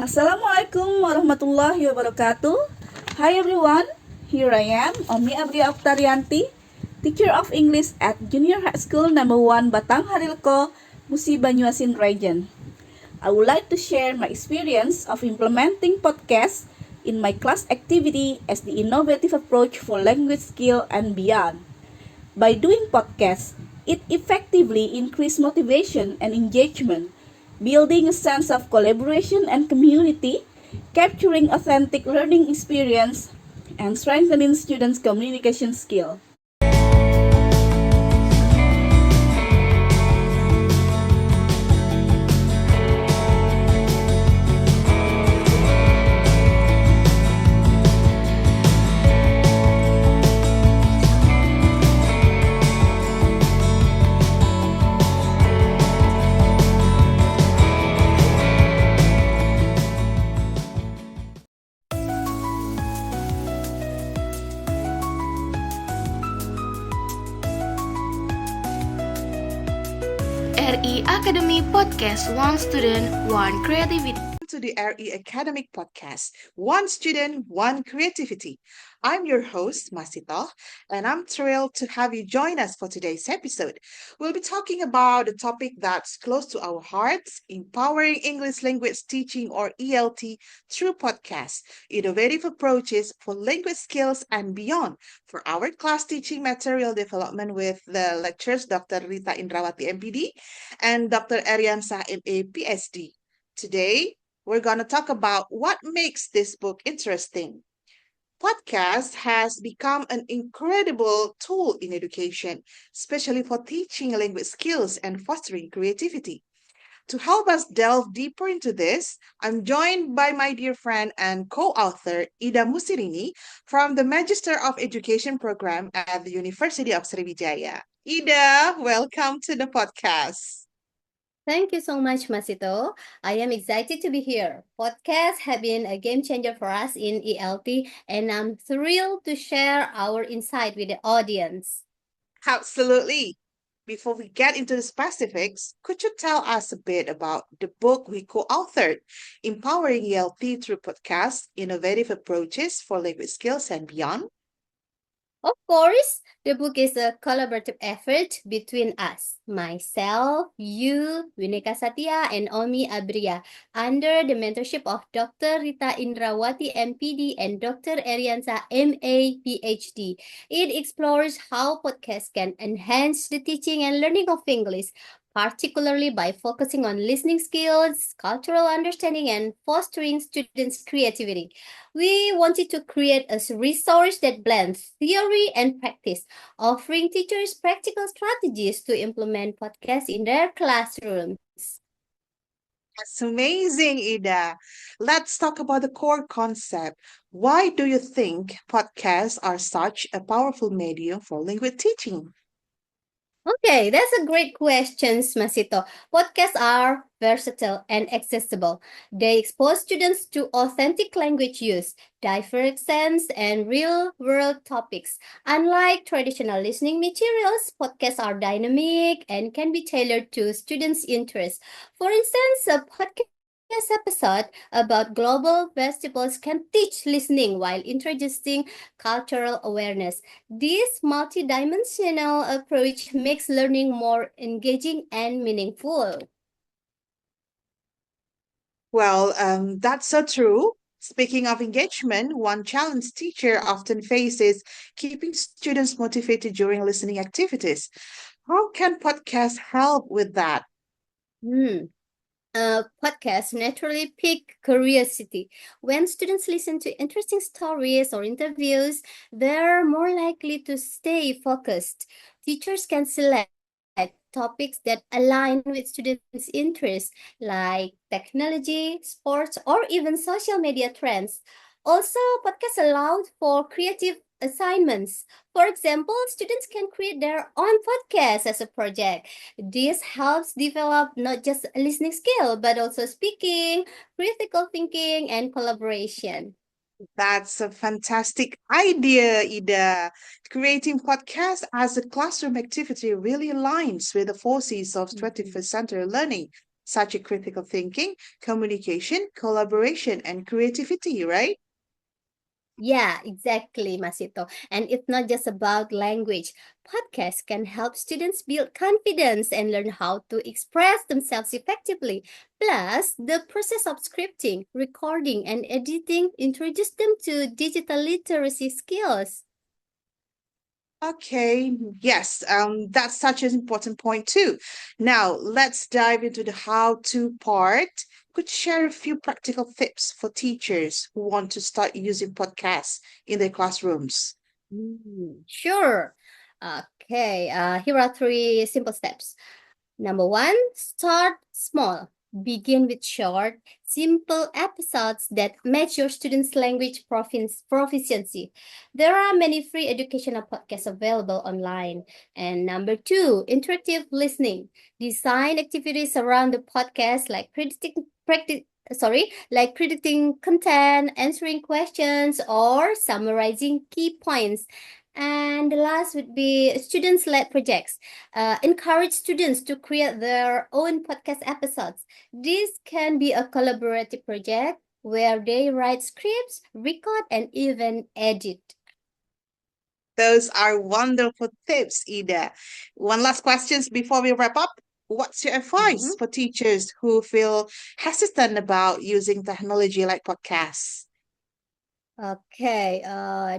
Assalamualaikum warahmatullahi wabarakatuh. Hi everyone, here I am, Abria Oktarianty, teacher of English at Junior High School Number 1 Batang Harilko, Musi Banyuasin Region. I would like to share my experience of implementing podcasts in my class activity as the innovative approach for language skill and beyond. By doing podcasts, it effectively increased motivation and engagement, building a sense of collaboration and community, capturing authentic learning experience, and strengthening students' communication skill. RI Academy Podcast, One Student, One Creativity. To the RE Academic Podcast, One Student, One Creativity. I'm your host, Masitoh, and I'm thrilled to have you join us for today's episode. We'll be talking about a topic that's close to our hearts, empowering English language teaching or ELT through podcasts, innovative approaches for language skills and beyond. For our class teaching material development with the lecturers Dr. Rita Inderawati, M.Pd, and Dr. Eryansyah, M.A., Ph.D. Today, we're going to talk about what makes this book interesting. Podcast has become an incredible tool in education, especially for teaching language skills and fostering creativity. To help us delve deeper into this, I'm joined by my dear friend and co-author Ida Musirini from the Magister of Education program at the University of Sriwijaya. Ida, welcome to the podcast. Thank you so much, Masitoh. I am excited to be here. Podcasts have been a game changer for us in ELT, and I'm thrilled to share our insight with the audience. Absolutely. Before we get into the specifics, could you tell us a bit about the book we co-authored, Empowering ELT Through Podcasts, Innovative Approaches for Language Skills and Beyond? Of course, the book is a collaborative effort between us, myself, you, Wineka Satya, and Abria, under the mentorship of Dr. Rita Inderawati, M.Pd, and Dr. Eryansyah, M.A., Ph.D. It explores how podcasts can enhance the teaching and learning of English, particularly by focusing on listening skills, cultural understanding, and fostering students' creativity. We wanted to create a resource that blends theory and practice, offering teachers practical strategies to implement podcasts in their classrooms. That's amazing, Ida. Let's talk about the core concept. Why do you think podcasts are such a powerful medium for language teaching? Okay, that's a great question, Masito. Podcasts are versatile and accessible. They expose students to authentic language use, diverse accents, and real-world topics. Unlike traditional listening materials, podcasts are dynamic and can be tailored to students' interests. For instance, a podcast episode about global festivals can teach listening while introducing cultural awareness. This multidimensional approach makes learning more engaging and meaningful. Well, that's so true. Speaking of engagement, one challenge teacher often faces keeping students motivated during listening activities. How can podcasts help with that? Podcasts naturally pique curiosity. When students listen to interesting stories or interviews, they're more likely to stay focused. Teachers can select topics that align with students' interests, like technology, sports, or even social media trends. Also, podcasts allow for creative assignments. For example, students can create their own podcast as a project. This helps develop not just a listening skill, but also speaking, critical thinking, and collaboration. That's a fantastic idea, Ida. Creating podcasts as a classroom activity really aligns with the forces of 21st century learning. such as critical thinking, communication, collaboration, and creativity, right? Yeah, exactly, Masito. And it's not just about language. Podcasts can help students build confidence and learn how to express themselves effectively. Plus, the process of scripting, recording, and editing introduce them to digital literacy skills. Okay, yes, that's such an important point too. Now, let's dive into the how-to part. Could you share a few practical tips for teachers who want to start using podcasts in their classrooms? Sure. Okay, here are three simple steps. Number one, start small. Begin with short, simple episodes that match your students' language proficiency. There are many free educational podcasts available online. And number two, interactive listening. Design activities around the podcast like predicting content, answering questions, or summarizing key points. And the last would be students-led projects. Encourage students to create their own podcast episodes. This can be a collaborative project where they write scripts, record, and even edit. Those are wonderful tips, Ida. One last question before we wrap up. What's your advice for teachers who feel hesitant about using technology like podcasts? Okay,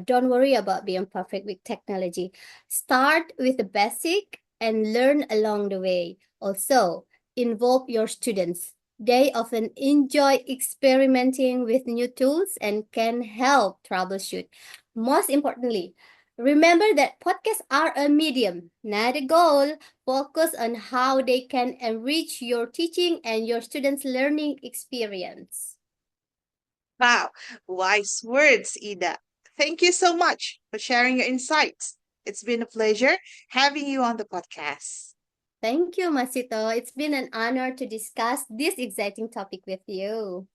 don't worry about being perfect with technology. Start with the basic and learn along the way. Also, involve your students. They often enjoy experimenting with new tools and can help troubleshoot. Most importantly, remember that podcasts are a medium, not a goal. Focus on how they can enrich your teaching and your students' learning experience. Wow, wise words, Ida. Thank you so much for sharing your insights. It's been a pleasure having you on the podcast. Thank you, Masito. It's been an honor to discuss this exciting topic with you.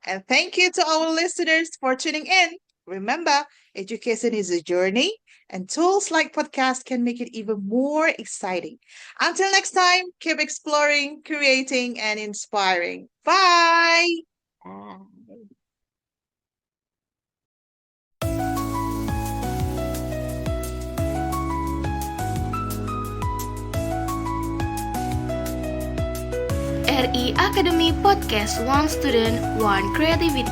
And thank you to our listeners for tuning in. Remember, education is a journey, and tools like podcasts can make it even more exciting. Until next time, keep exploring, creating, and inspiring. Bye. Ah. RI Academy Podcast One Student, One Creativity.